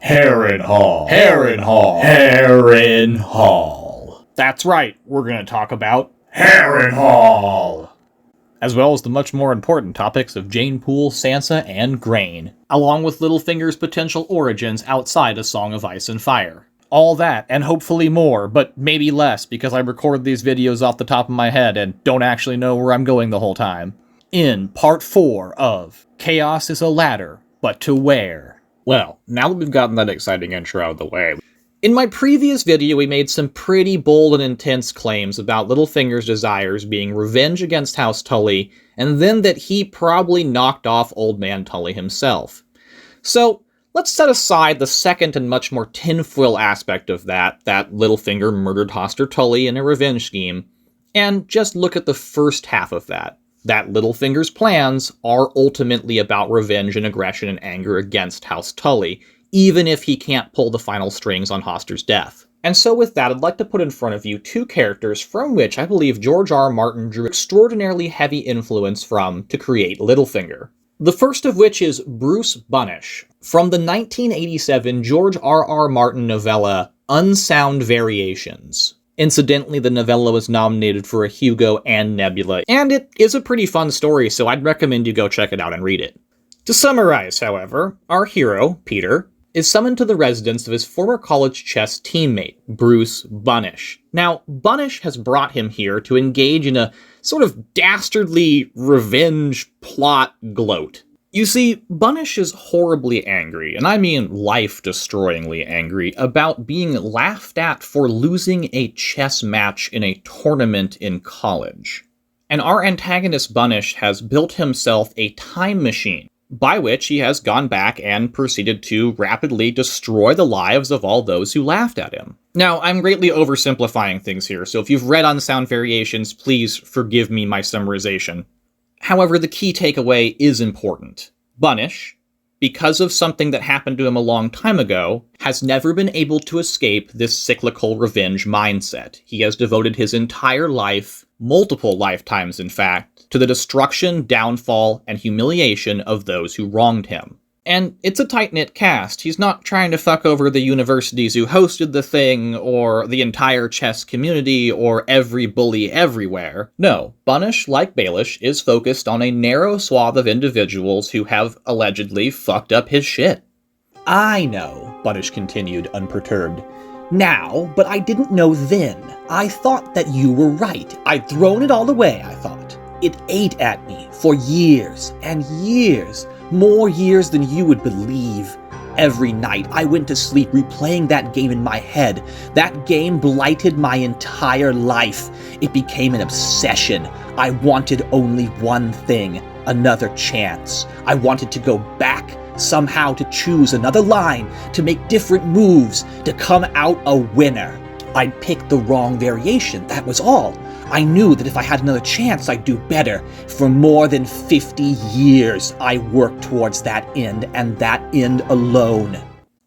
Harrenhal. Harrenhal. Harrenhal. That's right, we're going to talk about Harrenhal, as well as the much more important topics of Jeyne, Poole, Sansa, and Grain, along with Littlefinger's potential origins outside A Song of Ice and Fire. All that, and hopefully more, but maybe less, because I record these videos off the top of my head and don't actually know where I'm going the whole time. In Part 4 of Chaos is a Ladder, but to where? Well, now that we've gotten that exciting intro out of the way, in my previous video we made some pretty bold and intense claims about Littlefinger's desires being revenge against House Tully, and then that he probably knocked off Old Man Tully himself. So, let's set aside the second and much more tinfoil aspect of that Littlefinger murdered Hoster Tully in a revenge scheme, and just look at the first half of that Littlefinger's plans are ultimately about revenge and aggression and anger against House Tully, even if he can't pull the final strings on Hoster's death. And so with that, I'd like to put in front of you two characters from which I believe George R. R. Martin drew extraordinarily heavy influence from to create Littlefinger. The first of which is Bruce Bunnish, from the 1987 George R. R. Martin novella Unsound Variations. Incidentally, the novella was nominated for a Hugo and Nebula, and it is a pretty fun story, so I'd recommend you go check it out and read it. To summarize, however, our hero, Peter, is summoned to the residence of his former college chess teammate, Bruce Bunnish. Now, Bunnish has brought him here to engage in a sort of dastardly revenge plot gloat. You see, Bunnish is horribly angry, and I mean life-destroyingly angry, about being laughed at for losing a chess match in a tournament in college. And our antagonist Bunnish has built himself a time machine, by which he has gone back and proceeded to rapidly destroy the lives of all those who laughed at him. Now, I'm greatly oversimplifying things here, so if you've read Unsound Variations, please forgive me my summarization. However, the key takeaway is important. Bunnish, because of something that happened to him a long time ago, has never been able to escape this cyclical revenge mindset. He has devoted his entire life, multiple lifetimes in fact, to the destruction, downfall, and humiliation of those who wronged him. And it's a tight-knit cast. He's not trying to fuck over the universities who hosted the thing, or the entire chess community, or every bully everywhere. No, Bunnish, like Baelish, is focused on a narrow swath of individuals who have allegedly fucked up his shit. I know, Bunnish continued, unperturbed. Now, but I didn't know then. I thought that you were right. I'd thrown it all away, I thought. It ate at me for years and years. More years than you would believe. Every night I went to sleep replaying that game in my head. That game blighted my entire life. It became an obsession. I wanted only one thing, another chance. I wanted to go back, somehow to choose another line, to make different moves, to come out a winner. I'd picked the wrong variation, that was all. I knew that if I had another chance, I'd do better. For more than 50 years, I worked towards that end, and that end alone.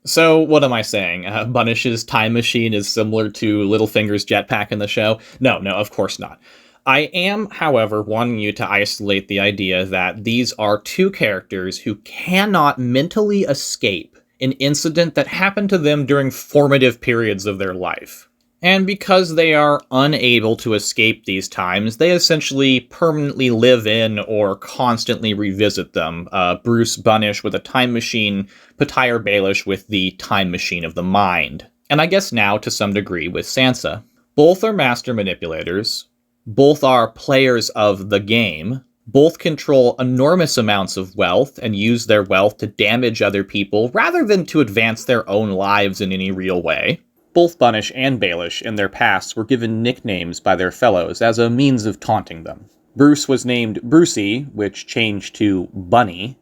So, what am I saying? Bunnish's time machine is similar to Littlefinger's jetpack in the show? No, of course not. I am, however, wanting you to isolate the idea that these are two characters who cannot mentally escape an incident that happened to them during formative periods of their life. And because they are unable to escape these times, they essentially permanently live in or constantly revisit them. Bruce Bunnish with a time machine, Petire Baelish with the time machine of the mind. And I guess now, to some degree, with Sansa. Both are master manipulators. Both are players of the game. Both control enormous amounts of wealth and use their wealth to damage other people rather than to advance their own lives in any real way. Both Bunnish and Baelish in their pasts were given nicknames by their fellows as a means of taunting them. Bruce was named Brucey, which changed to Bunny,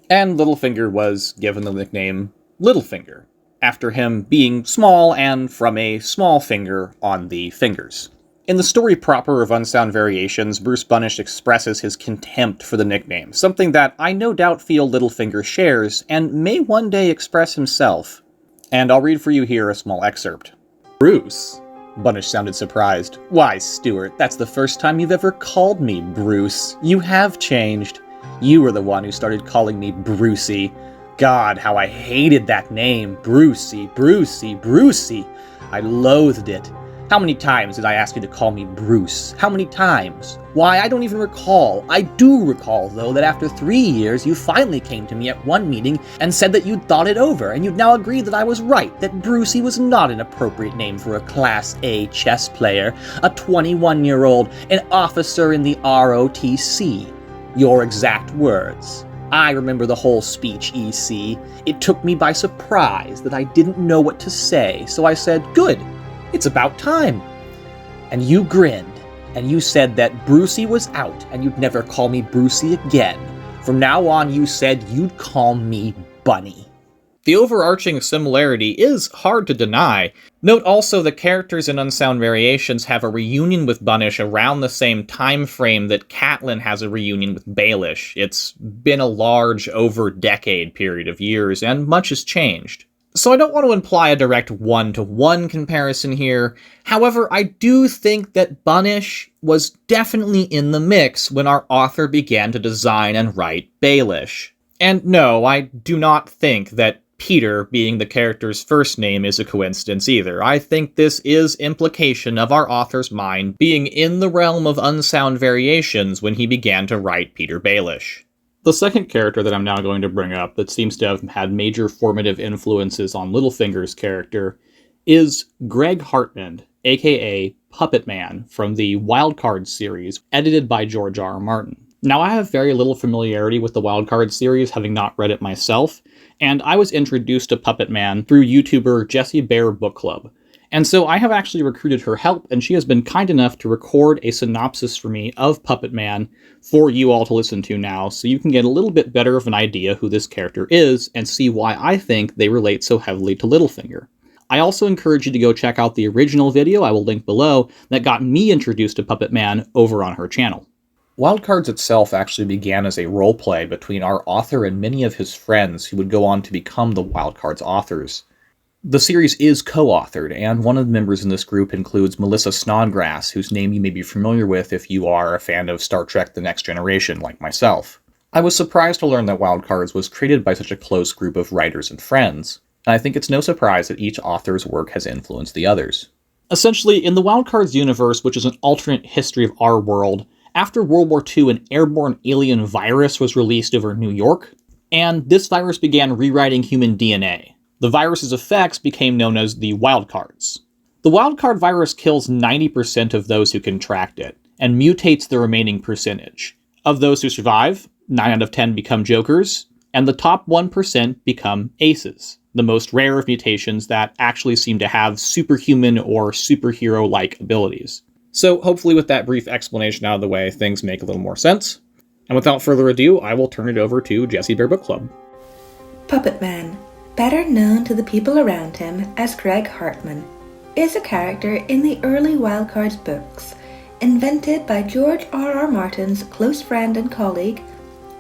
and Littlefinger was given the nickname Littlefinger, after him being small and from a small finger on the fingers. In the story proper of Unsound Variations, Bruce Bunnish expresses his contempt for the nickname, something that I no doubt feel Littlefinger shares, and may one day express himself. And I'll read for you here a small excerpt. Bruce? Bunnish sounded surprised. Why, Stuart, that's the first time you've ever called me Bruce. You have changed. You were the one who started calling me Brucey. God, how I hated that name. Brucey, Brucey, Brucey. I loathed it. How many times did I ask you to call me Bruce? How many times? Why, I don't even recall. I do recall, though, that after 3 years, you finally came to me at one meeting and said that you'd thought it over, and you'd now agreed that I was right, that Brucey was not an appropriate name for a Class A chess player, a 21-year-old, an officer in the ROTC. Your exact words. I remember the whole speech, EC. It took me by surprise that I didn't know what to say, so I said, good. It's about time. And you grinned, and you said that Brucey was out, and you'd never call me Brucey again. From now on, you said you'd call me Bunny. The overarching similarity is hard to deny. Note also the characters in Unsound Variations have a reunion with Bunnish around the same time frame that Catelyn has a reunion with Baelish. It's been a large, over-decade period of years, and much has changed. So I don't want to imply a direct one-to-one comparison here. However, I do think that Bunnish was definitely in the mix when our author began to design and write Baelish. And no, I do not think that Peter being the character's first name is a coincidence either. I think this is implication of our author's mind being in the realm of Unsound Variations when he began to write Peter Baelish. The second character that I'm now going to bring up that seems to have had major formative influences on Littlefinger's character is Greg Hartman, aka Puppetman, from the Wildcards series, edited by George R. R. Martin. Now, I have very little familiarity with the Wildcards series, having not read it myself, and I was introduced to Puppetman through YouTuber Jessie Bear Book Club. And so I have actually recruited her help, and she has been kind enough to record a synopsis for me of Puppetman for you all to listen to now, so you can get a little bit better of an idea who this character is, and see why I think they relate so heavily to Littlefinger. I also encourage you to go check out the original video, I will link below, that got me introduced to Puppetman over on her channel. Wildcards itself actually began as a roleplay between our author and many of his friends who would go on to become the Wildcards authors. The series is co-authored, and one of the members in this group includes Melissa Snodgrass, whose name you may be familiar with if you are a fan of Star Trek The Next Generation, like myself. I was surprised to learn that Wildcards was created by such a close group of writers and friends, and I think it's no surprise that each author's work has influenced the others. Essentially, in the Wildcards universe, which is an alternate history of our world, after World War II, an airborne alien virus was released over New York, and this virus began rewriting human DNA. The virus's effects became known as the Wildcards. The Wildcard virus kills 90% of those who contract it, and mutates the remaining percentage. Of those who survive, 9 out of 10 become Jokers, and the top 1% become Aces, the most rare of mutations that actually seem to have superhuman or superhero-like abilities. So hopefully with that brief explanation out of the way, things make a little more sense. And without further ado, I will turn it over to Jessie Bear Book Club. Puppetman, better known to the people around him as Greg Hartman, is a character in the early Wildcards books, invented by George R. R. Martin's close friend and colleague,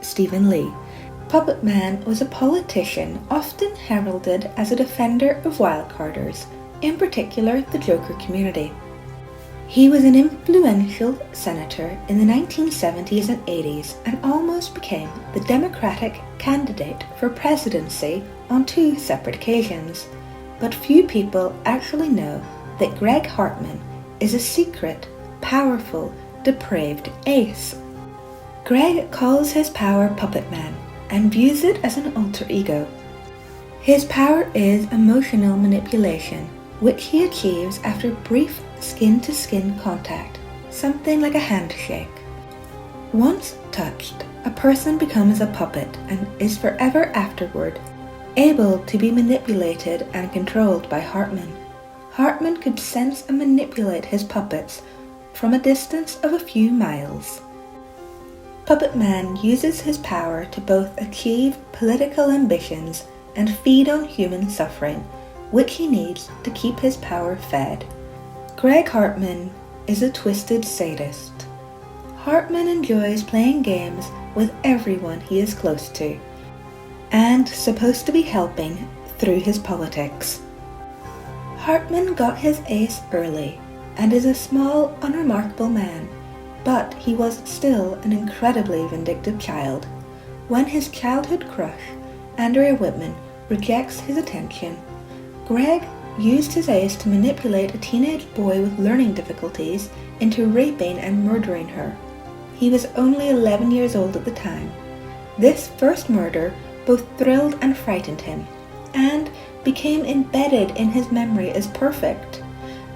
Stephen Lee. Puppetman was a politician often heralded as a defender of Wildcarders, in particular the Joker community. He was an influential senator in the 1970s and 80s and almost became the Democratic candidate for presidency on 2 separate occasions. But few people actually know that Greg Hartman is a secret, powerful, depraved ace. Greg calls his power Puppetman and views it as an alter ego. His power is emotional manipulation, which he achieves after brief skin-to-skin contact, something like a handshake. Once touched, a person becomes a puppet and is forever afterward able to be manipulated and controlled by Hartman. Hartman could sense and manipulate his puppets from a distance of a few miles. Puppetman uses his power to both achieve political ambitions and feed on human suffering, which he needs to keep his power fed. Greg Hartman is a twisted sadist. Hartman enjoys playing games with everyone he is close to, and supposed to be helping through his politics. Hartman got his ace early, and is a small, unremarkable man, but he was still an incredibly vindictive child. When his childhood crush, Andrea Whitman, rejects his attention. Greg used his ace to manipulate a teenage boy with learning difficulties into raping and murdering her. He was only 11 years old at the time. This first murder both thrilled and frightened him, and became embedded in his memory as perfect.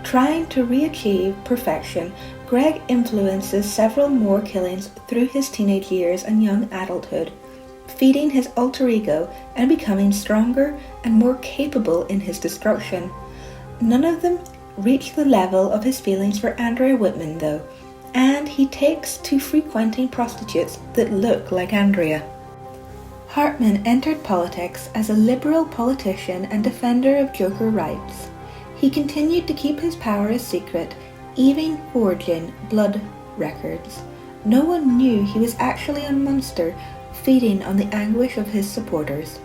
Trying to re-achieve perfection, Greg influences several more killings through his teenage years and young adulthood, feeding his alter ego and becoming stronger and more capable in his destruction. None of them reach the level of his feelings for Andrea Whitman though, and he takes to frequenting prostitutes that look like Andrea. Hartman entered politics as a liberal politician and defender of Joker rights. He continued to keep his power a secret, even forging blood records. No one knew he was actually a monster feeding on the anguish of his supporters.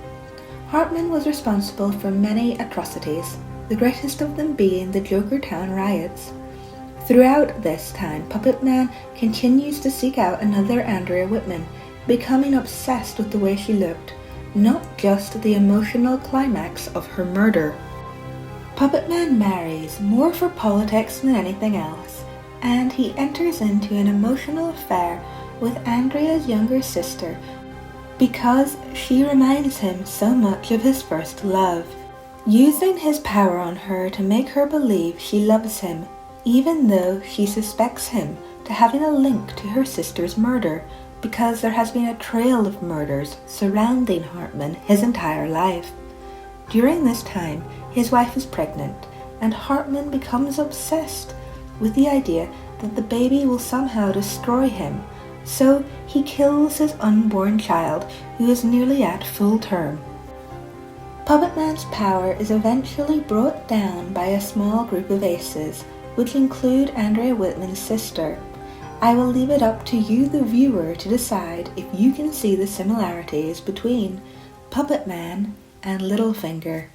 Hartman was responsible for many atrocities, the greatest of them being the Joker Town riots. Throughout this time, Puppetman continues to seek out another Andrea Whitman, becoming obsessed with the way she looked, not just the emotional climax of her murder. Puppetman marries more for politics than anything else, and he enters into an emotional affair with Andrea's younger sister because she reminds him so much of his first love, using his power on her to make her believe she loves him, even though she suspects him to having a link to her sister's murder, because there has been a trail of murders surrounding Hartman his entire life. During this time, his wife is pregnant, and Hartman becomes obsessed with the idea that the baby will somehow destroy him, so he kills his unborn child, who is nearly at full term. Puppetman's power is eventually brought down by a small group of aces, which include Andrea Whitman's sister. I will leave it up to you, the viewer, to decide if you can see the similarities between Puppetman and Littlefinger.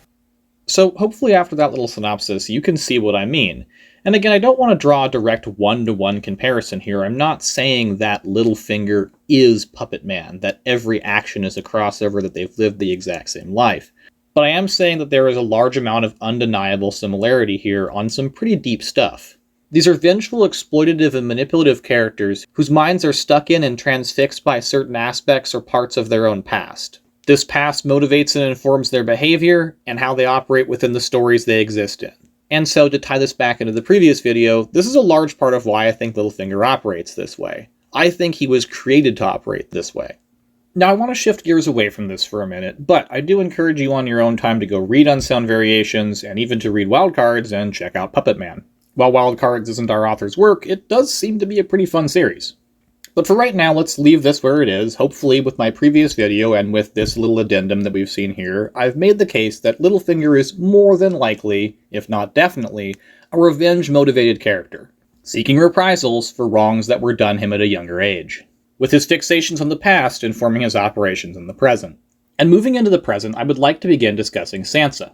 So hopefully after that little synopsis you can see what I mean. And again, I don't want to draw a direct one-to-one comparison here. I'm not saying that Littlefinger is Puppetman, that every action is a crossover, that they've lived the exact same life. But I am saying that there is a large amount of undeniable similarity here on some pretty deep stuff. These are vengeful, exploitative, and manipulative characters whose minds are stuck in and transfixed by certain aspects or parts of their own past. This past motivates and informs their behavior and how they operate within the stories they exist in. And so, to tie this back into the previous video, this is a large part of why I think Littlefinger operates this way. I think he was created to operate this way. Now, I want to shift gears away from this for a minute, but I do encourage you on your own time to go read Unsound Variations, and even to read Wildcards and check out Puppetman. While Wildcards isn't our author's work, it does seem to be a pretty fun series. But for right now, let's leave this where it is. Hopefully, with my previous video and with this little addendum that we've seen here, I've made the case that Littlefinger is more than likely, if not definitely, a revenge-motivated character, seeking reprisals for wrongs that were done him at a younger age, with his fixations on the past informing his operations in the present. And moving into the present, I would like to begin discussing Sansa.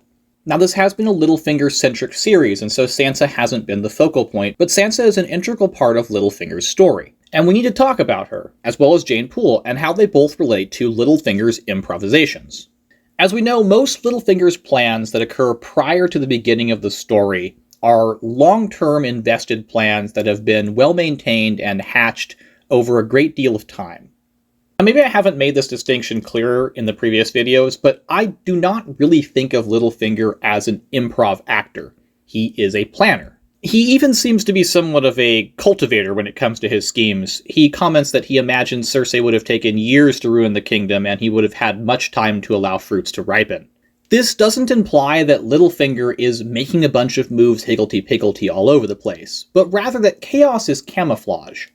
Now, this has been a Littlefinger-centric series, and so Sansa hasn't been the focal point, but Sansa is an integral part of Littlefinger's story. And we need to talk about her, as well as Jeyne Poole, and how they both relate to Littlefinger's improvisations. As we know, most Littlefinger's plans that occur prior to the beginning of the story are long-term invested plans that have been well-maintained and hatched over a great deal of time. Now, maybe I haven't made this distinction clearer in the previous videos, but I do not really think of Littlefinger as an improv actor. He is a planner. He even seems to be somewhat of a cultivator when it comes to his schemes. He comments that he imagines Cersei would have taken years to ruin the kingdom, and he would have had much time to allow fruits to ripen. This doesn't imply that Littlefinger is making a bunch of moves higgledy-piggledy all over the place, but rather that chaos is camouflage.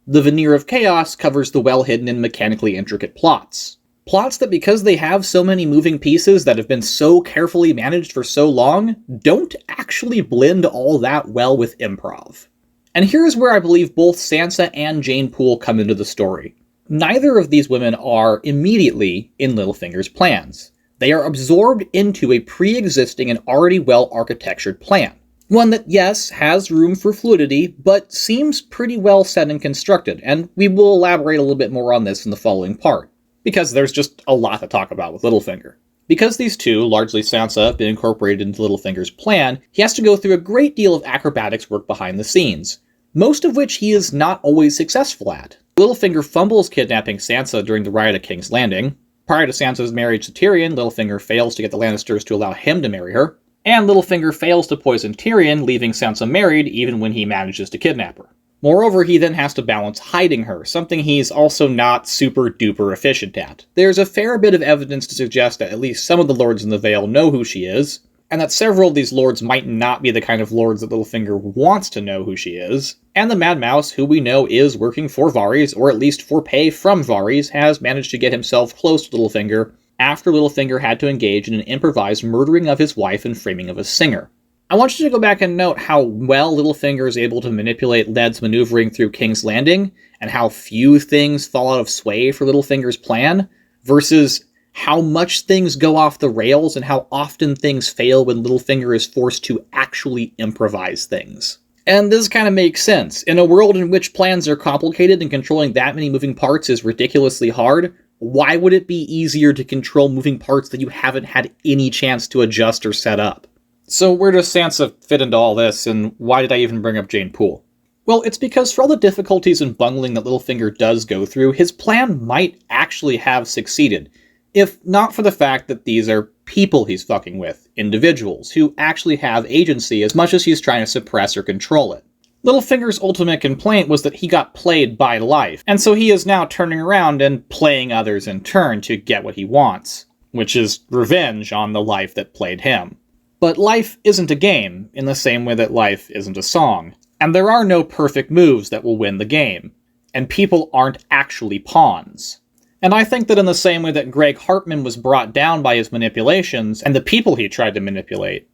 The veneer of chaos covers the well-hidden and mechanically intricate plots. Plots that, because they have so many moving pieces that have been so carefully managed for so long, don't actually blend all that well with improv. And here's where I believe both Sansa and Jeyne Poole come into the story. Neither of these women are immediately in Littlefinger's plans. They are absorbed into a pre-existing and already well-architectured plan. One that, yes, has room for fluidity, but seems pretty well set and constructed, and we will elaborate a little bit more on this in the following part. because there's just a lot to talk about with Littlefinger. Because these two, largely Sansa, have been incorporated into Littlefinger's plan, he has to go through a great deal of acrobatics work behind the scenes, most of which he is not always successful at. Littlefinger fumbles kidnapping Sansa during the riot at King's Landing. Prior to Sansa's marriage to Tyrion, Littlefinger fails to get the Lannisters to allow him to marry her, and Littlefinger fails to poison Tyrion, leaving Sansa married even when he manages to kidnap her. Moreover, he then has to balance hiding her, something he's also not super duper efficient at. There's a fair bit of evidence to suggest that at least some of the lords in the Vale know who she is, and that several of these lords might not be the kind of lords that Littlefinger wants to know who she is. And the Mad Mouse, who we know is working for Varys, or at least for pay from Varys, has managed to get himself close to Littlefinger after Littlefinger had to engage in an improvised murdering of his wife and framing of a singer. I want you to go back and note how well Littlefinger is able to manipulate Ned's maneuvering through King's Landing, and how few things fall out of sway for Littlefinger's plan, versus how much things go off the rails and how often things fail when Littlefinger is forced to actually improvise things. And this kind of makes sense. In a world in which plans are complicated and controlling that many moving parts is ridiculously hard, why would it be easier to control moving parts that you haven't had any chance to adjust or set up? So where does Sansa fit into all this, and why did I even bring up Jeyne Poole? Well, it's because for all the difficulties and bungling that Littlefinger does go through, his plan might actually have succeeded, if not for the fact that these are people he's fucking with, individuals, who actually have agency as much as he's trying to suppress or control it. Littlefinger's ultimate complaint was that he got played by life, and so he is now turning around and playing others in turn to get what he wants, which is revenge on the life that played him. But life isn't a game, in the same way that life isn't a song, and there are no perfect moves that will win the game, and people aren't actually pawns. And I think that in the same way that Greg Hartman was brought down by his manipulations and the people he tried to manipulate,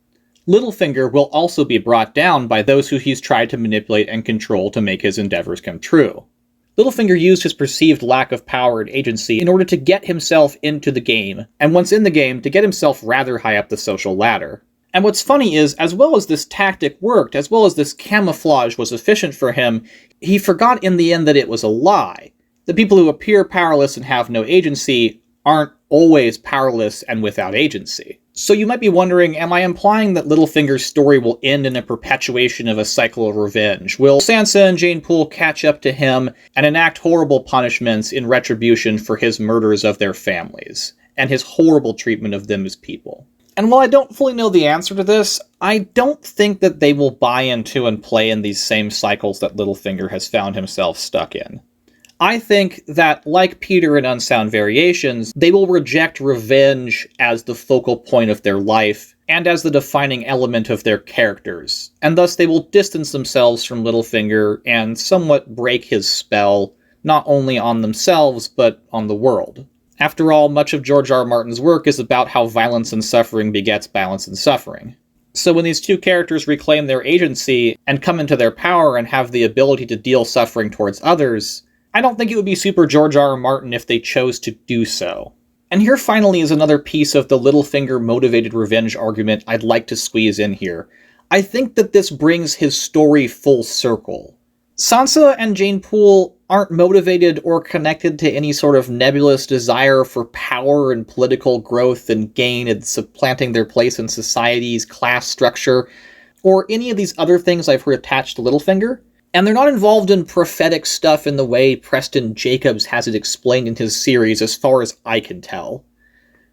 Littlefinger will also be brought down by those who he's tried to manipulate and control to make his endeavors come true. Littlefinger used his perceived lack of power and agency in order to get himself into the game, and once in the game, to get himself rather high up the social ladder. And what's funny is, as well as this tactic worked, as well as this camouflage was efficient for him, he forgot in the end that it was a lie. The people who appear powerless and have no agency aren't always powerless and without agency. So you might be wondering, am I implying that Littlefinger's story will end in a perpetuation of a cycle of revenge? Will Sansa and Jeyne Poole catch up to him and enact horrible punishments in retribution for his murders of their families, and his horrible treatment of them as people? And while I don't fully know the answer to this, I don't think that they will buy into and play in these same cycles that Littlefinger has found himself stuck in. I think that, like Peter in Unsound Variations, they will reject revenge as the focal point of their life, and as the defining element of their characters, and thus they will distance themselves from Littlefinger and somewhat break his spell, not only on themselves, but on the world. After all, much of George R. R. Martin's work is about how violence and suffering begets balance and suffering. So when these two characters reclaim their agency and come into their power and have the ability to deal suffering towards others, I don't think it would be super George R. R. Martin if they chose to do so. And here finally is another piece of the Littlefinger-motivated revenge argument I'd like to squeeze in here. I think that this brings his story full circle. Sansa and Jeyne Poole aren't motivated or connected to any sort of nebulous desire for power and political growth and gain and supplanting their place in society's class structure, or any of these other things I've heard attached to Littlefinger. And they're not involved in prophetic stuff in the way Preston Jacobs has it explained in his series, as far as I can tell.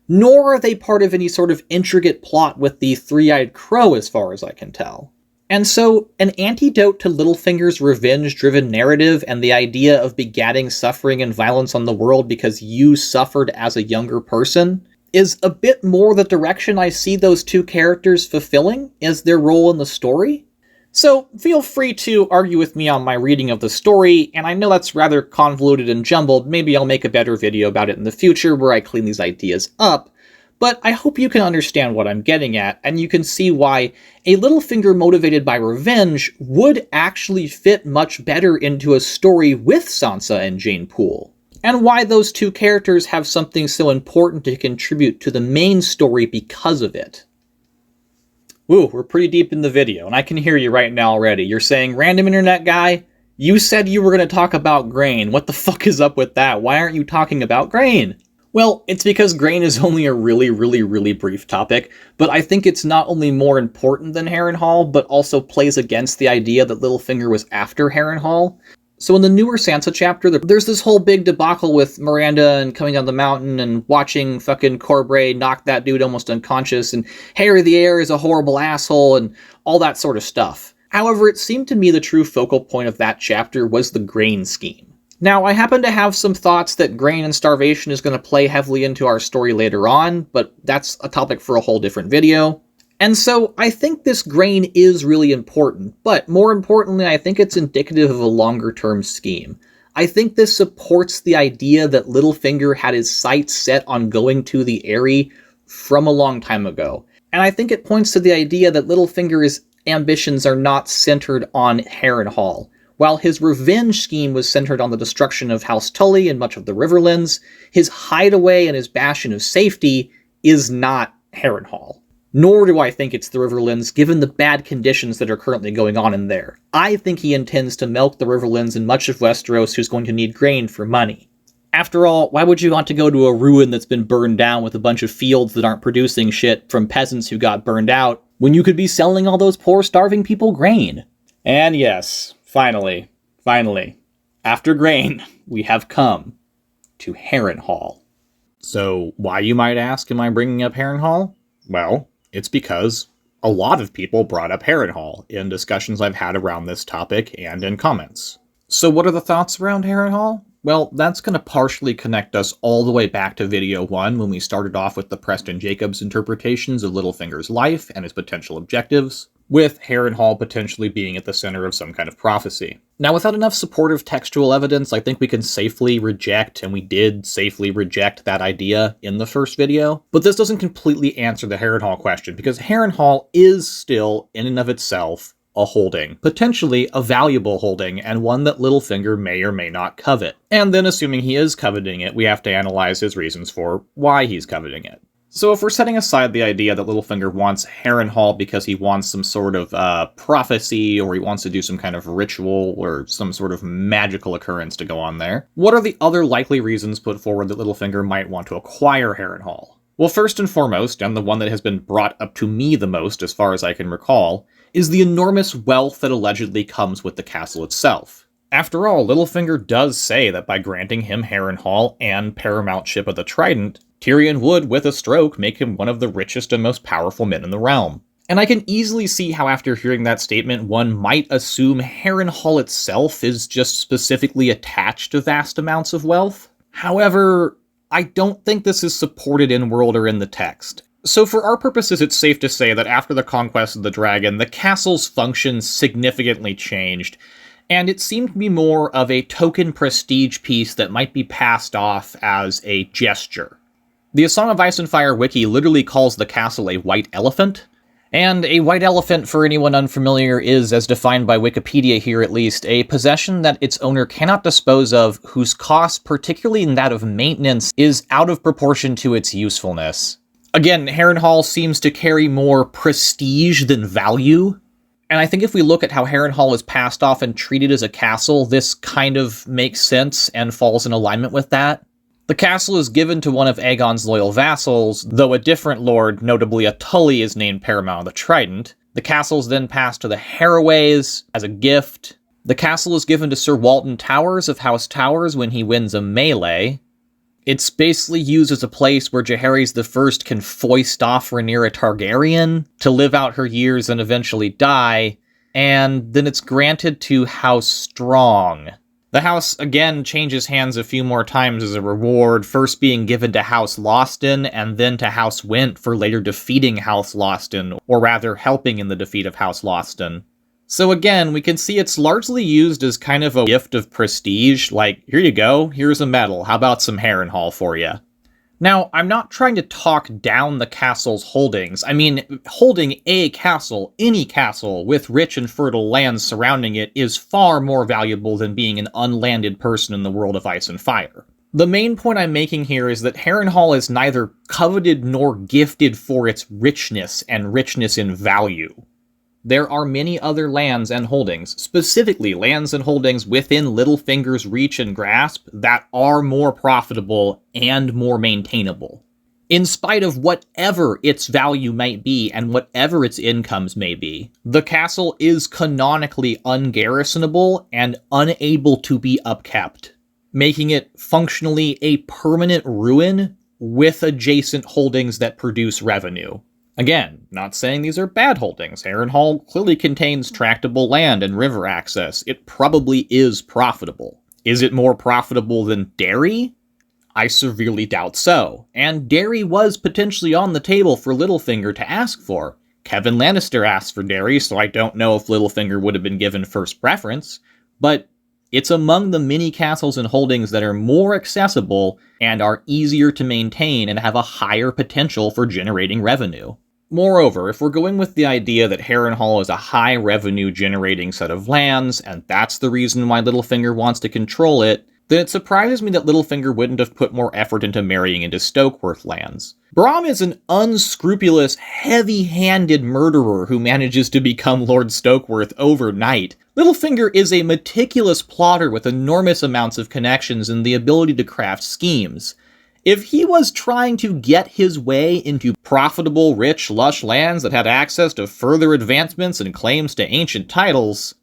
Nor are they part of any sort of intricate plot with the Three-Eyed Crow, as far as I can tell. And so, an antidote to Littlefinger's revenge-driven narrative and the idea of begatting suffering and violence on the world because you suffered as a younger person is a bit more the direction I see those two characters fulfilling as their role in the story. So, feel free to argue with me on my reading of the story, and I know that's rather convoluted and jumbled. Maybe I'll make a better video about it in the future where I clean these ideas up. But I hope you can understand what I'm getting at, and you can see why a Littlefinger motivated by revenge would actually fit much better into a story with Sansa and Jeyne Poole, and why those two characters have something so important to contribute to the main story because of it. Woo, we're pretty deep in the video, and I can hear you right now already. You're saying, random internet guy, you said you were going to talk about grain. What the fuck is up with that? Why aren't you talking about grain? Well, it's because grain is only a really brief topic, but I think it's not only more important than Harrenhal, but also plays against the idea that Littlefinger was after Harrenhal. So in the newer Sansa chapter, there's this whole big debacle with Miranda and coming down the mountain and watching fucking Corbray knock that dude almost unconscious, and Harry the Heir is a horrible asshole, and all that sort of stuff. However, it seemed to me the true focal point of that chapter was the grain scheme. Now, I happen to have some thoughts that grain and starvation is going to play heavily into our story later on, but that's a topic for a whole different video. And so, I think this grain is really important, but more importantly, I think it's indicative of a longer-term scheme. I think this supports the idea that Littlefinger had his sights set on going to the Eyrie from a long time ago. And I think it points to the idea that Littlefinger's ambitions are not centered on Harrenhal. While his revenge scheme was centered on the destruction of House Tully and much of the Riverlands, his hideaway and his bastion of safety is not Harrenhal. Nor do I think it's the Riverlands, given the bad conditions that are currently going on in there. I think he intends to milk the Riverlands and much of Westeros, who's going to need grain for money. After all, why would you want to go to a ruin that's been burned down with a bunch of fields that aren't producing shit from peasants who got burned out, when you could be selling all those poor starving people grain? And yes, Finally, after grain, we have come to Harrenhal. So, why, you might ask, am I bringing up Harrenhal? Well, it's because a lot of people brought up Harrenhal in discussions I've had around this topic and in comments. So what are the thoughts around Harrenhal? Well, that's going to partially connect us all the way back to video 1 when we started off with the Preston Jacobs interpretations of Littlefinger's life and his potential objectives, with Harrenhal potentially being at the center of some kind of prophecy. Now, without enough supportive textual evidence, I think we can safely reject, and we did safely reject that idea in the first video. But this doesn't completely answer the Harrenhal question, because Harrenhal is still, in and of itself, a holding. Potentially a valuable holding, and one that Littlefinger may or may not covet. And then, assuming he is coveting it, we have to analyze his reasons for why he's coveting it. So if we're setting aside the idea that Littlefinger wants Harrenhal because he wants some sort of prophecy, or he wants to do some kind of ritual, or some sort of magical occurrence to go on there, what are the other likely reasons put forward that Littlefinger might want to acquire Harrenhal? Well, first and foremost, and the one that has been brought up to me the most as far as I can recall, is the enormous wealth that allegedly comes with the castle itself. After all, Littlefinger does say that by granting him Harrenhal and paramountship of the Trident, Tyrion would, with a stroke, make him one of the richest and most powerful men in the realm. And I can easily see how after hearing that statement, one might assume Harrenhal itself is just specifically attached to vast amounts of wealth. However, I don't think this is supported in-world or in the text. So for our purposes, it's safe to say that after the conquest of the dragon, the castle's functions significantly changed, and it seemed to be more of a token prestige piece that might be passed off as a gesture. The A Song of Ice and Fire wiki literally calls the castle a white elephant, and a white elephant, for anyone unfamiliar, is, as defined by Wikipedia here at least, a possession that its owner cannot dispose of, whose cost, particularly in that of maintenance, is out of proportion to its usefulness. Again, Harrenhal seems to carry more prestige than value, and I think if we look at how Harrenhal is passed off and treated as a castle, this kind of makes sense and falls in alignment with that. The castle is given to one of Aegon's loyal vassals, though a different lord, notably a Tully, is named Paramount of the Trident. The castle is then passed to the Harraways as a gift. The castle is given to Sir Walton Towers of House Towers when he wins a melee. It's basically used as a place where Jaehaerys I can foist off Rhaenyra Targaryen to live out her years and eventually die, and then it's granted to House Strong. The house, again, changes hands a few more times as a reward, first being given to House Lawston, and then to House Went for later defeating House Lawston, or rather helping in the defeat of House Lawston. So again, we can see it's largely used as kind of a gift of prestige, like, here you go, here's a medal, how about some Harrenhal for you? Now, I'm not trying to talk down the castle's holdings. I mean, holding a castle, any castle, with rich and fertile lands surrounding it is far more valuable than being an unlanded person in the world of Ice and Fire. The main point I'm making here is that Harrenhal is neither coveted nor gifted for its richness and richness in value. There are many other lands and holdings, specifically lands and holdings within Littlefinger's reach and grasp, that are more profitable and more maintainable. In spite of whatever its value might be and whatever its incomes may be, the castle is canonically ungarrisonable and unable to be upkept, making it functionally a permanent ruin with adjacent holdings that produce revenue. Again, not saying these are bad holdings. Harrenhal clearly contains tractable land and river access. It probably is profitable. Is it more profitable than Derry? I severely doubt so. And Derry was potentially on the table for Littlefinger to ask for. Kevin Lannister asked for Derry, so I don't know if Littlefinger would have been given first preference, but it's among the many castles and holdings that are more accessible and are easier to maintain and have a higher potential for generating revenue. Moreover, if we're going with the idea that Harrenhal is a high revenue generating set of lands, and that's the reason why Littlefinger wants to control it, then it surprises me that Littlefinger wouldn't have put more effort into marrying into Stokeworth lands. Brom is an unscrupulous, heavy-handed murderer who manages to become Lord Stokeworth overnight. Littlefinger is a meticulous plotter with enormous amounts of connections and the ability to craft schemes. If he was trying to get his way into profitable, rich, lush lands that had access to further advancements and claims to ancient titles,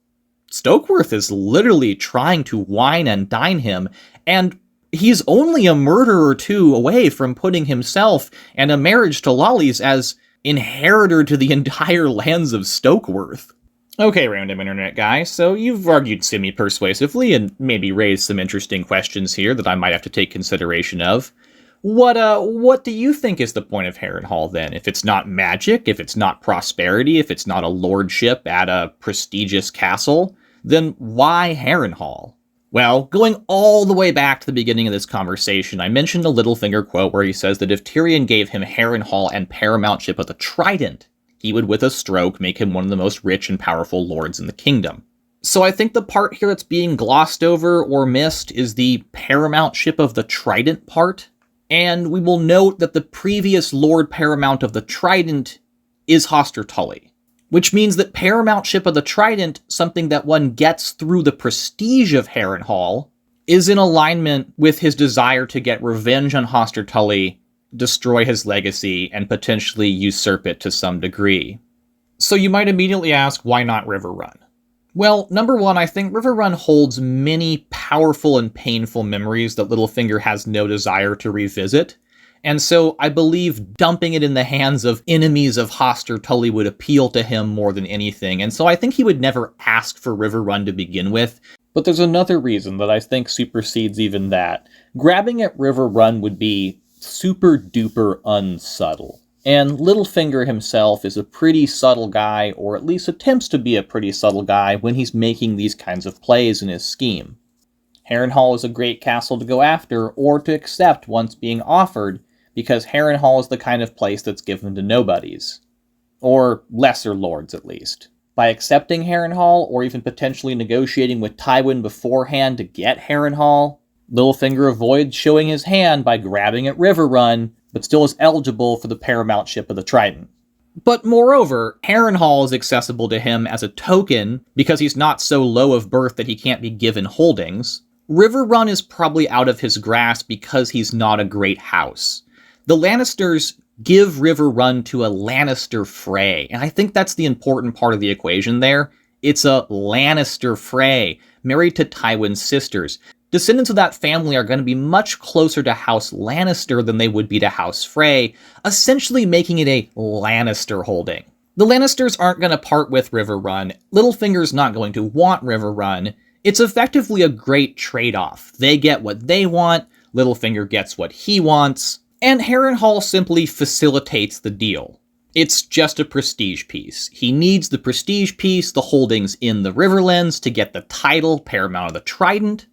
Stokeworth is literally trying to wine and dine him, and he's only a murder or two away from putting himself and a marriage to Lolly's as inheritor to the entire lands of Stokeworth. Okay, random internet guy, so you've argued semi-persuasively and maybe raised some interesting questions here that I might have to take consideration of. What do you think is the point of Harrenhal then? If it's not magic, if it's not prosperity, if it's not a lordship at a prestigious castle, then why Harrenhal? Well, going all the way back to the beginning of this conversation, I mentioned a Littlefinger quote where he says that if Tyrion gave him Harrenhal and paramountship of the Trident, he would with a stroke make him one of the most rich and powerful lords in the kingdom. So I think the part here that's being glossed over or missed is the paramountship of the Trident part. And we will note that the previous Lord Paramount of the Trident is Hoster Tully, which means that paramountship of the Trident, something that one gets through the prestige of Harrenhal, is in alignment with his desire to get revenge on Hoster Tully, destroy his legacy, and potentially usurp it to some degree. So you might immediately ask, why not Riverrun? Well, number one, I think Riverrun holds many powerful and painful memories that Littlefinger has no desire to revisit, and so I believe dumping it in the hands of enemies of Hoster Tully would appeal to him more than anything, and so I think he would never ask for Riverrun to begin with. But there's another reason that I think supersedes even that. Grabbing at Riverrun would be super duper unsubtle. And Littlefinger himself is a pretty subtle guy, or at least attempts to be a pretty subtle guy when he's making these kinds of plays in his scheme. Harrenhal is a great castle to go after, or to accept once being offered, because Harrenhal is the kind of place that's given to nobodies. Or lesser lords, at least. By accepting Harrenhal, or even potentially negotiating with Tywin beforehand to get Harrenhal, Littlefinger avoids showing his hand by grabbing at Riverrun, but still is eligible for the paramountship of the Trident. But moreover, Harrenhal is accessible to him as a token because he's not so low of birth that he can't be given holdings. Riverrun is probably out of his grasp because he's not a great house. The Lannisters give Riverrun to a Lannister Frey, and I think that's the important part of the equation there. It's a Lannister Frey, married to Tywin's sisters. Descendants of that family are going to be much closer to House Lannister than they would be to House Frey, essentially making it a Lannister holding. The Lannisters aren't going to part with Riverrun. Littlefinger's not going to want Riverrun. It's effectively a great trade-off. They get what they want, Littlefinger gets what he wants, and Harrenhal simply facilitates the deal. It's just a prestige piece. He needs the prestige piece, the holdings in the Riverlands, to get the title Paramount of the Trident.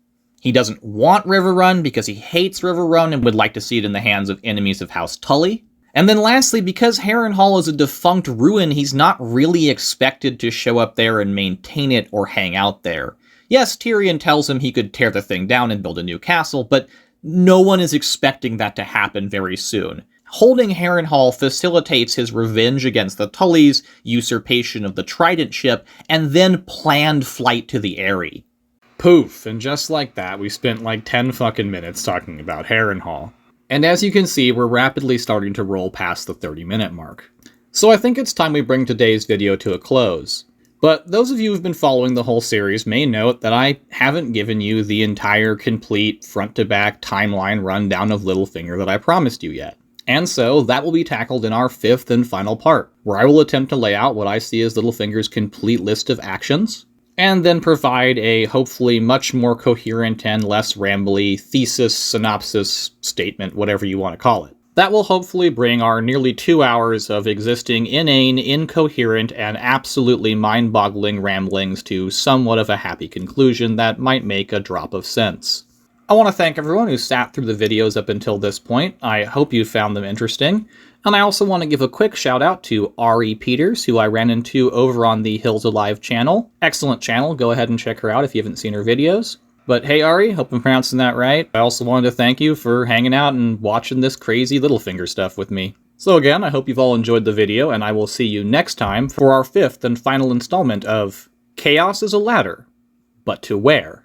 He doesn't want Riverrun because he hates Riverrun and would like to see it in the hands of enemies of House Tully. And then lastly, because Harrenhal is a defunct ruin, he's not really expected to show up there and maintain it or hang out there. Yes, Tyrion tells him he could tear the thing down and build a new castle, but no one is expecting that to happen very soon. Holding Harrenhal facilitates his revenge against the Tullys, usurpation of the Trident ship, and then planned flight to the Eyrie. Poof, and just like that, we spent like 10 fucking minutes talking about Harrenhal. And as you can see, we're rapidly starting to roll past the 30-minute mark. So I think it's time we bring today's video to a close. But those of you who've been following the whole series may note that I haven't given you the entire complete front-to-back timeline rundown of Littlefinger that I promised you yet. And so that will be tackled in our 5th and final part, where I will attempt to lay out what I see as Littlefinger's complete list of actions, and then provide a hopefully much more coherent and less rambly thesis, synopsis, statement, whatever you want to call it. That will hopefully bring our nearly 2 hours of existing inane, incoherent, and absolutely mind-boggling ramblings to somewhat of a happy conclusion that might make a drop of sense. I want to thank everyone who sat through the videos up until this point. I hope you found them interesting. And I also want to give a quick shout out to R.E. Peters, who I ran into over on the Hills Alive channel. Excellent channel, go ahead and check her out if you haven't seen her videos. But hey Ari, hope I'm pronouncing that right. I also wanted to thank you for hanging out and watching this crazy Littlefinger stuff with me. So again, I hope you've all enjoyed the video, and I will see you next time for our 5th and final installment of Chaos is a Ladder, but to where?